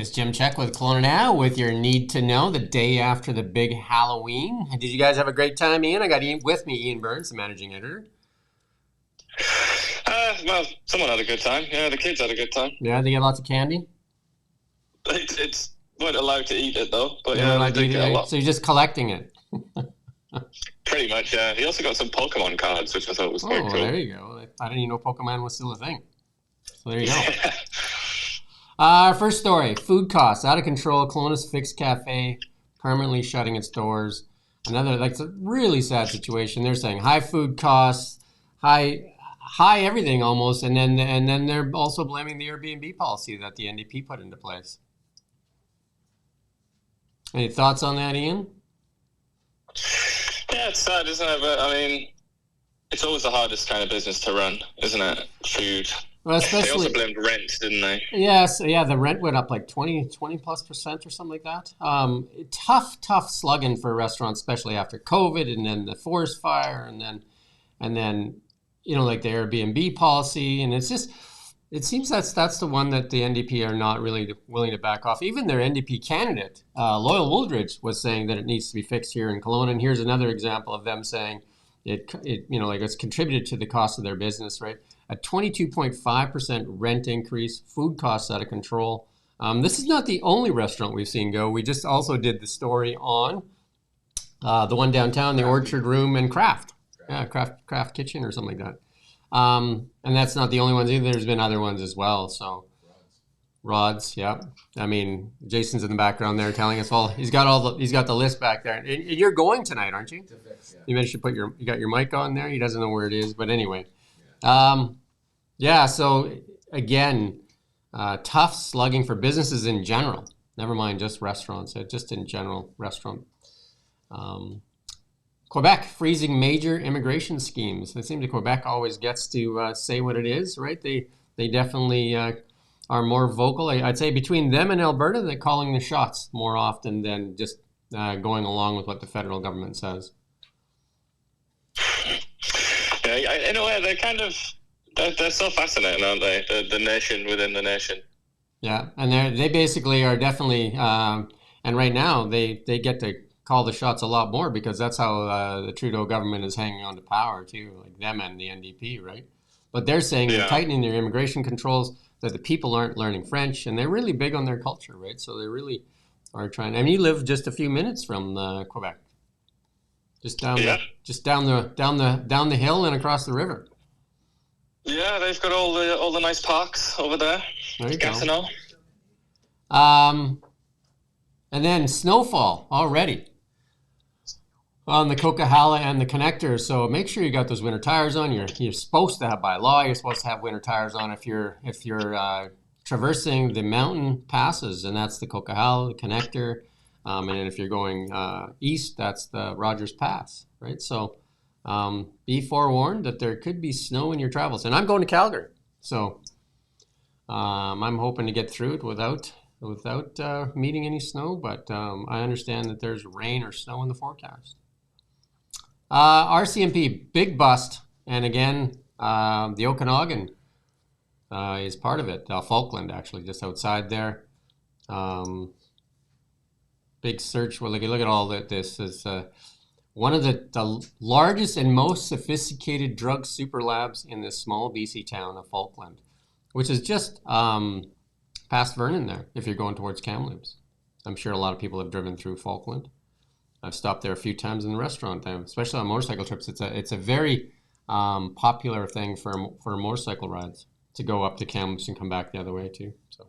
It's Jim Csek with KelownaNow with your need to know the day after the big Halloween. Did you guys have a great time, Ian? I got Ian with me, Ian Burns, the managing editor. Well, someone had a good time. Yeah, the kids had a good time. Yeah, they get lots of candy. It's weren't allowed to eat it though, but Yeah, they did get a lot. so you're just collecting it. Pretty much, yeah. He also got some Pokemon cards, which I thought was quite cool. There you go. I didn't even know Pokemon was still a thing. So there you go. First story, food costs out of control. Kelowna's Fix Cafe permanently shutting its doors. Another, like, it's a really sad situation. They're saying high food costs, high everything almost, and then they're also blaming the Airbnb policy that the NDP put into place. Any thoughts on that, Ian? Yeah, it's sad, isn't it? But I mean, it's always the hardest kind of business to run, isn't it? Food. Well, especially, they also blamed rent, didn't they? Yes, yeah, the rent went up like 20+% or something like that. Tough slugging for restaurants, especially after COVID and then the forest fire and then like the Airbnb policy, and it seems that's the one that the NDP are not really willing to back off. Even their NDP candidate, Loyal Wooldridge, was saying that it needs to be fixed here in Kelowna, and here's another example of them saying it's contributed to the cost of their business, right? A 22.5% rent increase, food costs out of control. This is not the only restaurant we've seen go. We just also did the story on the one downtown, the Orchard Room and Craft Kitchen or something like that. And that's not the only ones either. There's been other ones as well. So Rods, yeah. I mean, Jason's in the background there telling us all. He's got the list back there. And you're going tonight, aren't you? Fix, yeah. You managed to you got your mic on there. He doesn't know where it is, but anyway. So again, tough slugging for businesses in general. Never mind just restaurants, just in general, restaurant. Quebec freezing major immigration schemes. It seems that Quebec always gets to say what it is, right? They definitely are more vocal. I'd say between them and Alberta, they're calling the shots more often than just going along with what the federal government says. Yeah, in a way, they're kind of they're so fascinating, aren't they? The nation within the nation. Yeah, and they basically are definitely, and right now they get to call the shots a lot more because that's how the Trudeau government is hanging on to power too, like them and the NDP, right? But they're saying they're tightening their immigration controls, that the people aren't learning French, and they're really big on their culture, right? So they really are trying. I mean, you live just a few minutes from Quebec, just down the hill and across the river. Yeah, they've got all the nice parks over there. There you go. Gatineau. And then snowfall already on the Coquihalla and the connector. So make sure you got those winter tires on. You're supposed to have, by law, you're supposed to have winter tires on if you're traversing the mountain passes, and that's the Coquihalla, the connector. And then if you're going east, that's the Rogers Pass, right? So be forewarned that there could be snow in your travels. And I'm going to Calgary, so I'm hoping to get through it without meeting any snow, but I understand that there's rain or snow in the forecast. RCMP, big bust, and again, the Okanagan is part of it. Falkland, actually, just outside there. Big search. Well, look at all that. This is one of the largest and most sophisticated drug super labs in this small BC town of Falkland, which is just past Vernon there, if you're going towards Kamloops. I'm sure a lot of people have driven through Falkland. I've stopped there a few times in the restaurant, especially on motorcycle trips. It's a very popular thing for motorcycle rides to go up to Kamloops and come back the other way too. So,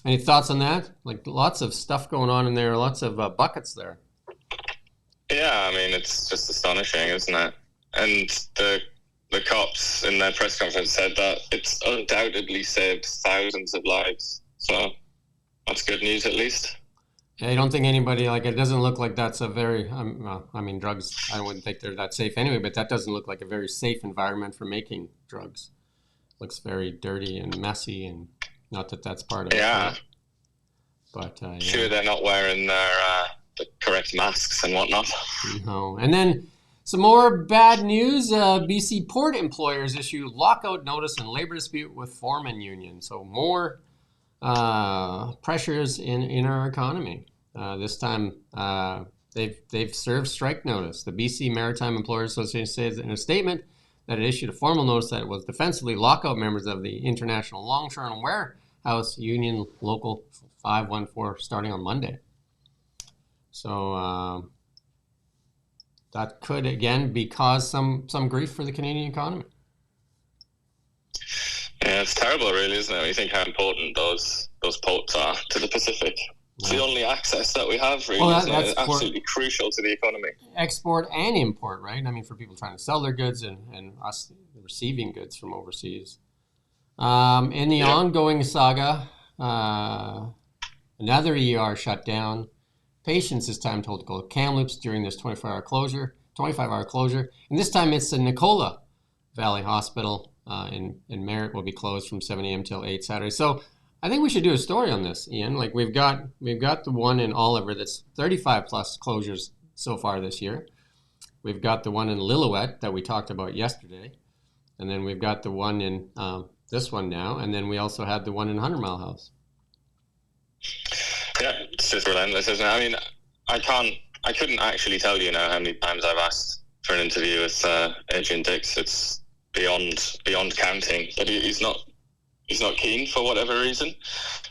any thoughts on that? Like, lots of stuff going on in there, lots of buckets there. Yeah, I mean, it's just astonishing, isn't it? And the cops in their press conference said that it's undoubtedly saved thousands of lives. So that's good news, at least. Yeah, I don't think anybody, it doesn't look like that's a very, drugs, I wouldn't think they're that safe anyway, but that doesn't look like a very safe environment for making drugs. Looks very dirty and messy, and not that that's part of it. Yeah. But sure, they're not wearing the correct masks and whatnot. No. And then some more bad news. BC port employers issue lockout notice in labor dispute with foreman union. So more pressures in our economy. This time, they've served strike notice. The BC Maritime Employers Association says in a statement that it issued a formal notice that it will defensively lock out members of the International Longshoreman Warehouse Union Local 514 starting on Monday. So that could again cause some grief for the Canadian economy. Yeah, it's terrible, really, isn't it? When you think how important those ports are to the Pacific. It's the only access that we have, really. Well, that's absolutely crucial to the economy. Export and import, right? I mean, for people trying to sell their goods and us receiving goods from overseas. In the ongoing saga, another ER shut down. Patients this time told to go to Kamloops during this 25-hour closure. And this time it's the Nicola Valley Hospital in Merritt will be closed from 7 a.m. till 8 Saturday. So I think we should do a story on this, Ian. Like we've got the one in Oliver that's 35 plus closures so far this year. We've got the one in Lillooet that we talked about yesterday. And then we've got the one in this one now. And then we also had the one in 100 Mile House. Yeah, it's just relentless, isn't it? I mean, I couldn't actually tell you now how many times I've asked for an interview with Adrian Dix. It's beyond counting, but he's not keen for whatever reason.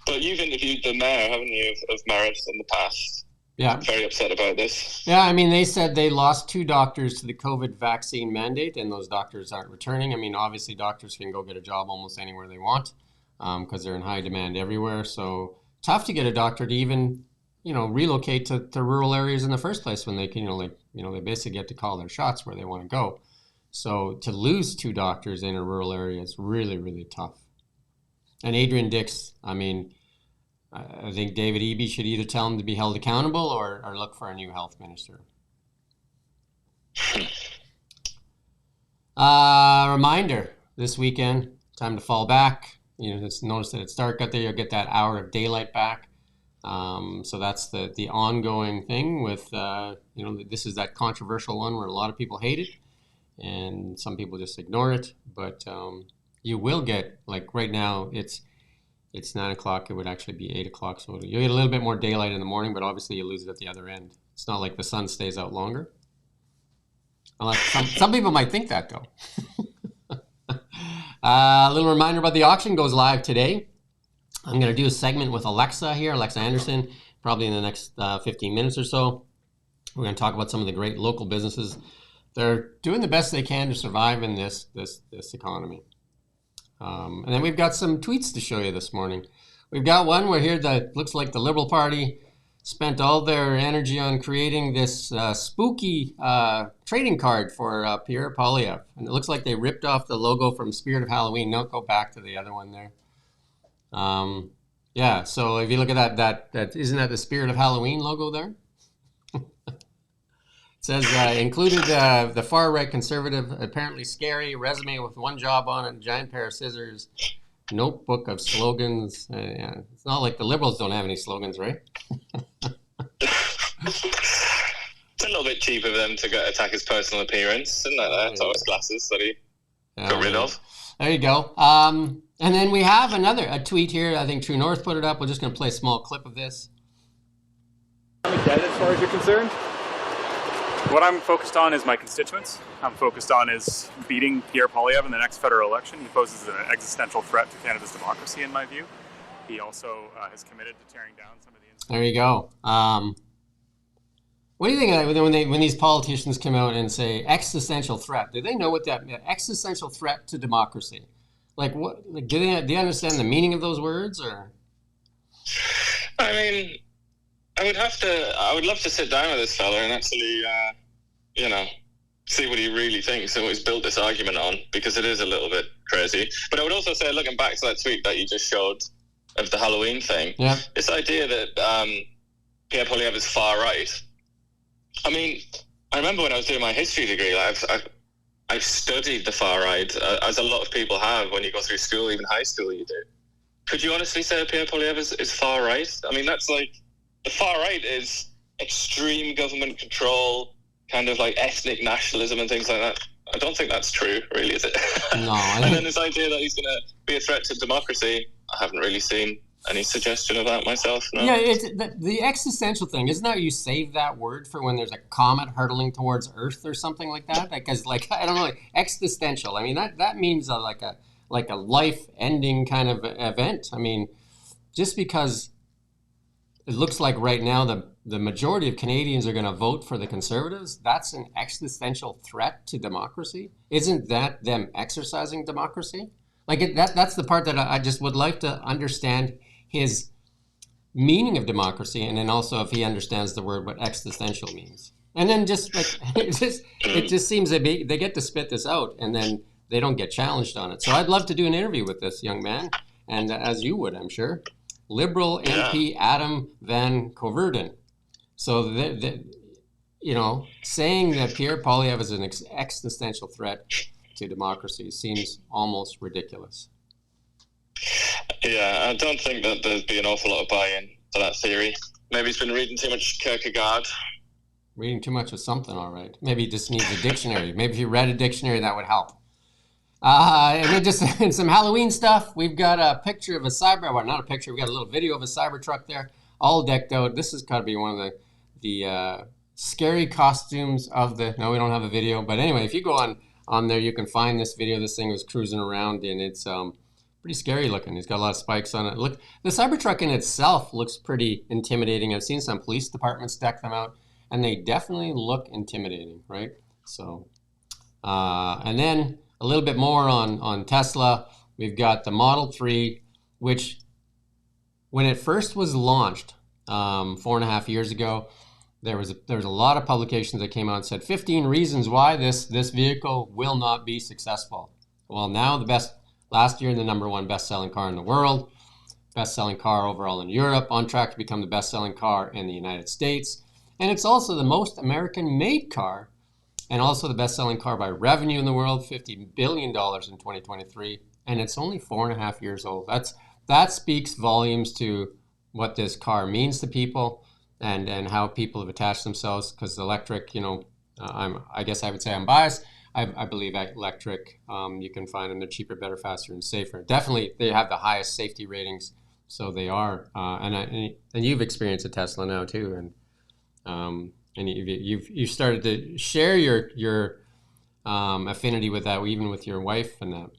But you've interviewed the mayor, haven't you, of Merritt in the past? Yeah. Very upset about this. Yeah, I mean, they said they lost 2 doctors to the COVID vaccine mandate, and those doctors aren't returning. I mean, obviously, doctors can go get a job almost anywhere they want because they're in high demand everywhere. So tough to get a doctor to even, relocate to rural areas in the first place when they can, they basically get to call their shots where they want to go. So to lose 2 doctors in a rural area is really, really tough. And Adrian Dix, I mean, I think David Eby should either tell him to be held accountable or look for a new health minister. Reminder, this weekend, time to fall back. Just notice that it's dark out there. You'll get that hour of daylight back. So that's the ongoing thing with, this is that controversial one where a lot of people hate it and some people just ignore it. But you will get, like right now, it's 9 o'clock. It would actually be 8 o'clock. So you'll get a little bit more daylight in the morning, but obviously you lose it at the other end. It's not like the sun stays out longer. Unless some people might think that, though. A little reminder about the auction goes live today. I'm going to do a segment with Alexa Anderson, probably in the next 15 minutes or so. We're going to talk about some of the great local businesses. They're doing the best they can to survive in this economy. And then we've got some tweets to show you this morning. We've got one where here that looks like the Liberal Party spent all their energy on creating this spooky trading card for Pierre Poilievre. And it looks like they ripped off the logo from Spirit of Halloween. No, go back to the other one there. Yeah, so if you look at that isn't that the Spirit of Halloween logo there? It says included the far-right conservative, apparently scary resume with one job on it, a giant pair of scissors, notebook of slogans. Yeah. It's not like the Liberals don't have any slogans, right? It's a little bit cheap of them to attack his personal appearance, isn't it? Thomas glasses that he got rid of. There you go. And then we have a tweet here. I think True North put it up. We're just going to play a small clip of this. I'm dead as far as you're concerned. What I'm focused on is my constituents. I'm focused on is beating Pierre Poilievre in the next federal election. He poses an existential threat to Canada's democracy, in my view. He also has committed to tearing down some of the... There you go. What do you think when these politicians come out and say existential threat? Do they know what that means? Existential threat to democracy. Like what? Like, do they understand the meaning of those words? Or I mean, I would love to sit down with this fella and actually, see what he really thinks and what he's built this argument on, because it is a little bit crazy. But I would also say, looking back to that tweet that you just showed of the Halloween thing, this idea that Pierre Poilievre is far right. I mean, I remember when I was doing my history degree, I've studied the far right, as a lot of people have when you go through school, even high school you do. Could you honestly say that Pierre Poilievre is far right? I mean, that's like, the far right is extreme government control, kind of like ethnic nationalism and things like that. I don't think that's true, really, is it? No. And then this idea that he's going to be a threat to democracy, I haven't really seen any suggestion of that myself. No. Yeah, it's the existential thing. Isn't that you save that word for when there's a comet hurtling towards Earth or something like that? Because like I don't know, like, existential. I mean that means like a life-ending kind of event. I mean, just because it looks like right now the majority of Canadians are going to vote for the Conservatives, that's an existential threat to democracy. Isn't that them exercising democracy? Like that's the part that I just would like to understand his meaning of democracy, and then also if he understands the word what existential means. And then just like it just seems they get to spit this out, and then they don't get challenged on it. So I'd love to do an interview with this young man, and as you would, I'm sure, Liberal MP Adam Van Coverden. So saying that Pierre Poilievre is an existential threat to democracy seems almost ridiculous. Yeah, I don't think that there'd be an awful lot of buy-in to that theory. Maybe he's been reading too much Kierkegaard. Reading too much of something, all right. Maybe he just needs a dictionary. Maybe if you read a dictionary, that would help. And then just some Halloween stuff. We've got a picture of a not a picture, we got a little video of a Cybertruck there, all decked out. This has got to be one of the scary costumes of no, we don't have a video. But anyway, if you go on there, you can find this video. This thing was cruising around, and it's pretty scary looking. He's got a lot of spikes on it. Look, the Cybertruck in itself looks pretty intimidating. I've seen some police departments deck them out, and they definitely look intimidating, right? So, and then a little bit more on Tesla. We've got the Model 3, which when it first was launched 4.5 years ago, there was a lot of publications that came out and said 15 reasons why this vehicle will not be successful. Well, now last year the #1 best-selling car in the world, best-selling car overall in Europe, on track to become the best-selling car in the United States. And it's also the most American-made car, and also the best-selling car by revenue in the world, $50 billion in 2023. And it's only 4.5 years old. That speaks volumes to what this car means to people, and how people have attached themselves. Because electric, I guess I would say I'm biased. I believe electric, you can find them, they're cheaper, better, faster, and safer. Definitely, they have the highest safety ratings, so they are. And you've experienced a Tesla now too, and you've started to share your affinity with that, even with your wife and that.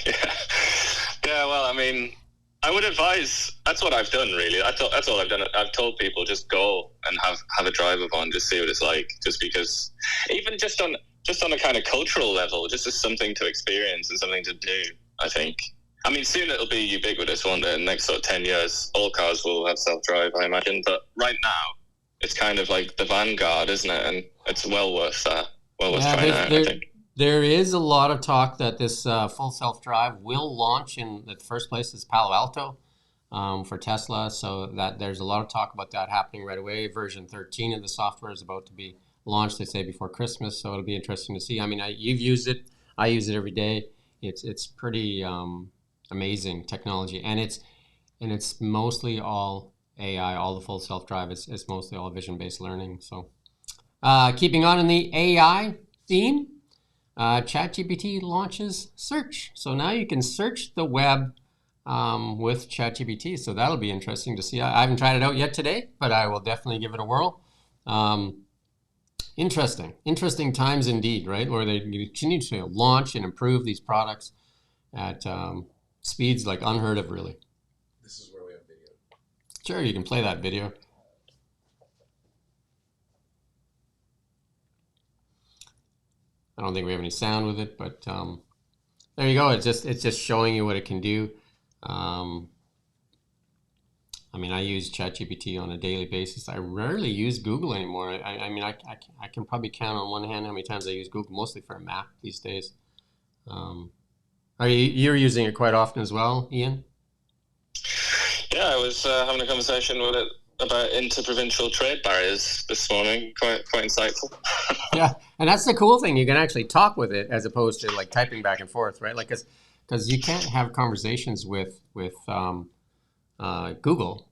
Yeah. Well, I mean, I would advise. That's what I've done, really. That's all I've done. I've told people just go and have a drive of one, just see what it's like. Just because, even just on a kind of cultural level, just as something to experience and something to do. I think. I mean, soon it'll be ubiquitous, won't it? In the next sort of 10 years, all cars will have self-drive, I imagine. But right now, it's kind of like the vanguard, isn't it? And it's well worth that. Well worth trying out, I think. There is a lot of talk that this full self-drive will launch in the first place is Palo Alto for Tesla. So that there's a lot of talk about that happening right away. Version 13 of the software is about to be launched, they say, before Christmas. So it'll be interesting to see. I mean, you've used it. I use it every day. It's pretty amazing technology. And it's mostly all AI. All the full self-drive is mostly all vision-based learning. So keeping on in the AI theme, ChatGPT launches search. So now you can search the web with ChatGPT. So that'll be interesting to see. I haven't tried it out yet today, but I will definitely give it a whirl. Interesting times indeed, right? Where they continue to launch and improve these products at speeds like unheard of, really. This is where we have video. Sure, you can play that video. I don't think we have any sound with it, but there you go. It's just showing you what it can do. I mean, I use ChatGPT on a daily basis. I rarely use Google anymore. I mean, I can probably count on one hand how many times I use Google, mostly for a map these days. You're using it quite often as well, Ian? Yeah, I was having a conversation with it about interprovincial trade barriers this morning. Quite insightful. Yeah, and that's the cool thing. You can actually talk with it as opposed to like typing back and forth, right? Like, because you can't have conversations with Google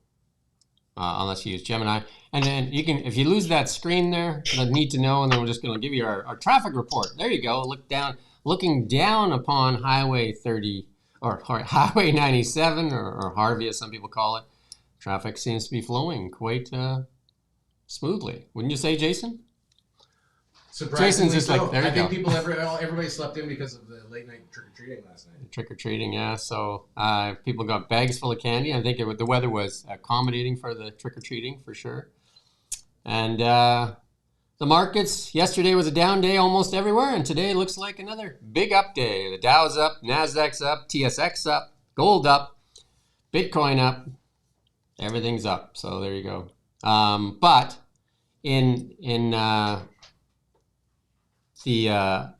unless you use Gemini. And then you can, if you lose that screen there, the need to know, and then we're just going to give you our traffic report. There you go. Looking down upon Highway 30 or Highway 97 or Harvey, as some people call it, traffic seems to be flowing quite smoothly. Wouldn't you say, Jason? Surprisingly Jason's just so. like, there you I think go. everybody slept in because of the late night trick or treating last night. Trick or treating, yeah. So people got bags full of candy. I think the weather was accommodating for the trick or treating for sure. And the markets, yesterday was a down day almost everywhere, and today looks like another big up day. The Dow's up, Nasdaq's up, TSX up, gold up, Bitcoin up, everything's up. So there you go. But in the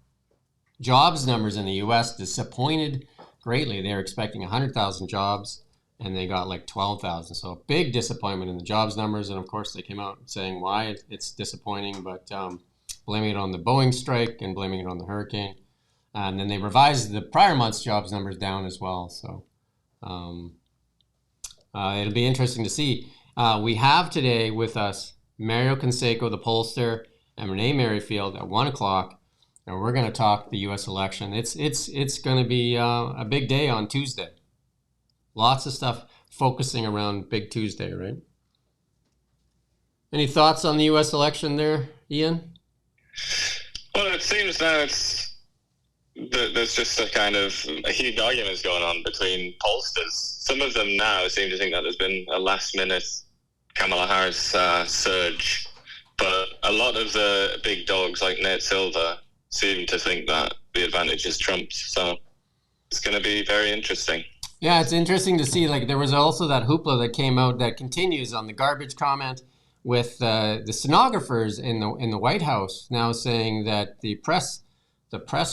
jobs numbers in the U.S. disappointed greatly. They were expecting 100,000 jobs, and they got like 12,000. So a big disappointment in the jobs numbers. And of course, they came out saying why it's disappointing, but blaming it on the Boeing strike and blaming it on the hurricane. And then they revised the prior month's jobs numbers down as well. So it'll be interesting to see. We have today with us Mario Canseco, the pollster, and Renee Merrifield at 1 o'clock, and we're going to talk the U.S. election. It's going to be a big day on Tuesday. Lots of stuff focusing around Big Tuesday, right? Any thoughts on the U.S. election there, Ian? Well, it seems now there's just a huge arguments going on between pollsters. Some of them now seem to think that there's been a last-minute Kamala Harris surge. But a lot of the big dogs like Nate Silver seem to think that the advantage is Trump's. So it's going to be very interesting. Yeah, it's interesting to see. Like, there was also that hoopla that came out that continues on the garbage comment with the stenographers in the White House now saying that the press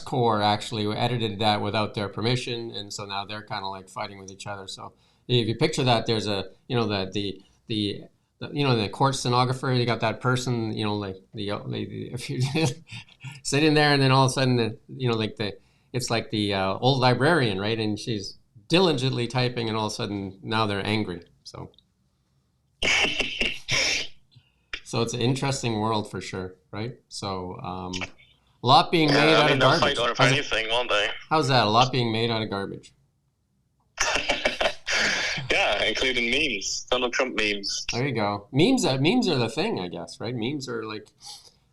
corps actually edited that without their permission, and so now they're kind of like fighting with each other. So if you picture that, there's the court stenographer, you got that person, if you sitting there, and then all of a sudden, it's like the old librarian, right? And she's diligently typing, and all of a sudden, now they're angry. So it's an interesting world for sure, right? So a lot being made out of garbage. They'll fight over anything, won't they? How's that? A lot being made out of garbage. Yeah, including memes, Donald Trump memes. There you go. Memes are the thing, I guess, right? Memes are like,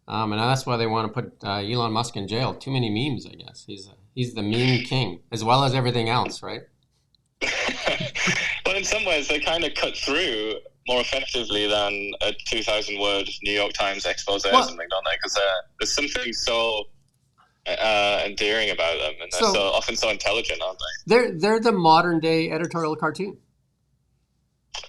and that's why they want to put Elon Musk in jail. Too many memes, I guess. He's the meme king, as well as everything else, right? But in some ways, they kind of cut through more effectively than a 2,000-word New York Times expose or something, don't they? Because there's something so endearing about them, and they're so often so intelligent, aren't they? They're the modern day editorial cartoon.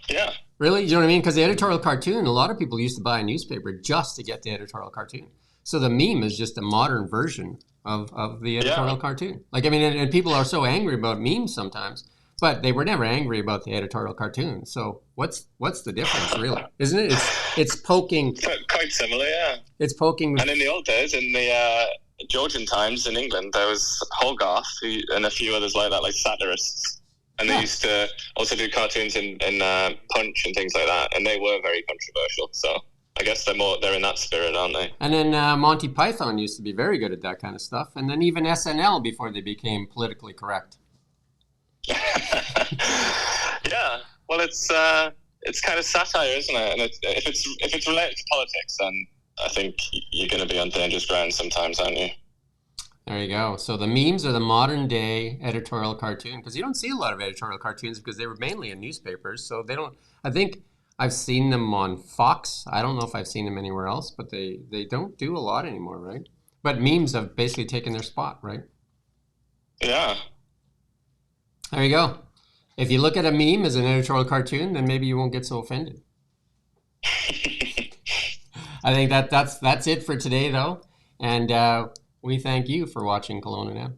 Yeah. Really? You know what I mean? Because the editorial cartoon, a lot of people used to buy a newspaper just to get the editorial cartoon. So the meme is just a modern version of the editorial cartoon. Like, I mean, and people are so angry about memes sometimes, but they were never angry about the editorial cartoon. So what's the difference, really? Isn't it? It's poking. Quite similar, yeah. It's poking. And in the old days, in the Georgian times in England, there was Hogarth and a few others like that, like satirists. And they used to also do cartoons in Punch and things like that, and they were very controversial. So I guess they're in that spirit, aren't they? And then Monty Python used to be very good at that kind of stuff, and then even SNL before they became politically correct. Yeah, well, it's kind of satire, isn't it? And if it's related to politics, then I think you're going to be on dangerous ground sometimes, aren't you? There you go. So the memes are the modern day editorial cartoon, because you don't see a lot of editorial cartoons because they were mainly in newspapers. So they don't. I think I've seen them on Fox. I don't know if I've seen them anywhere else, but they don't do a lot anymore, right? But memes have basically taken their spot, right? Yeah. There you go. If you look at a meme as an editorial cartoon, then maybe you won't get so offended. I think that's it for today, though, and we thank you for watching KelownaNow.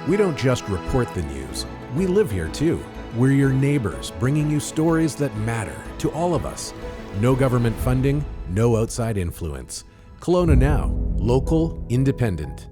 We don't just report the news. We live here too. We're your neighbors, bringing you stories that matter to all of us. No government funding, no outside influence. KelownaNow, local, independent.